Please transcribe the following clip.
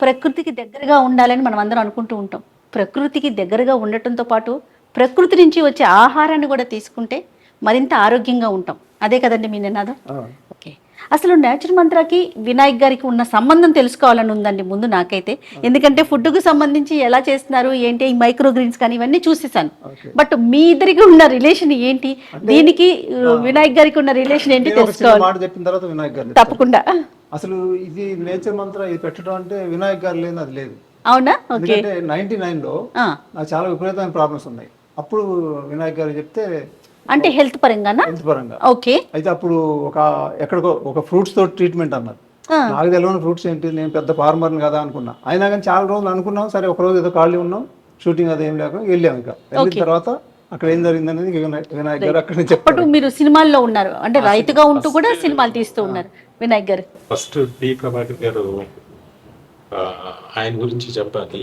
ప్రకృతికి దగ్గరగా ఉండాలని మనం అందరం అనుకుంటూ ఉంటాం. ప్రకృతికి దగ్గరగా ఉండటంతో పాటు ప్రకృతి నుంచి వచ్చే ఆహారాన్ని కూడా తీసుకుంటే మరింత ఆరోగ్యంగా ఉంటాం. అదే కదండి మీ నినాదం? ఓకే. అసలు నేచర్ మంత్రాకి వినాయక్ గారికి ఉన్న సంబంధం తెలుసుకోవాలని ఉందండి ముందు నాకైతే. ఎందుకంటే ఫుడ్కు సంబంధించి ఎలా చేస్తున్నారు ఏంటి, ఈ మైక్రో గ్రీన్స్ కానీ ఇవన్నీ చూసేసాను. బట్ మీ ఇద్దరికి ఉన్న రిలేషన్ ఏంటి, దీనికి వినాయక్ గారికి ఉన్న రిలేషన్ ఏంటి తెలుసుకోవాలి. మాట చెప్పిన తర్వాత వినాయక్ గారు తప్పకుండా. అసలు ఇది నేచర్ మంత్ర ఇది పెట్టడం అంటే వినాయక్ గారు లేదు, అది లేదు. అవునా? ఓకే. ఎందుకంటే 99లో నాకు చాలా విపరీతమైన ప్రాబ్లమ్స్ ఉన్నాయి. అప్పుడు వినాయక్ గారు చెప్తే, అంటే హెల్త్ పరంగానా? హెల్త్ పరంగా. ఓకే. అయితే అప్పుడు ఎక్కడికో ఒక ఫ్రూట్స్ తోటి ట్రీట్మెంట్ అన్నారు. నాకు తెలియని ఫ్రూట్స్ ఏంటి, నేను పెద్ద ఫార్మర్ని కదా అనుకున్నా. అయినా కానీ చాలా రోజులు అనుకున్నాం. సరే ఒక రోజు ఏదో ఖాళీ ఉన్నాం, షూటింగ్ అది ఏం లేక వెళ్ళాం. ఇక వెళ్ళిన తర్వాత అక్కడ ఏం జరిగింది అనేది వినాయక్ గారు అక్కడ చెప్పారు. మీరు సినిమాల్లో ఉన్నారు, అంటే రైతుగా ఉంటూ కూడా సినిమాలు తీస్తూ ఉన్నారు వినాయక్ గారు. ఫస్ట్ డి ప్రభాకర్ గారు ఆయన గురించి చెప్పాలి.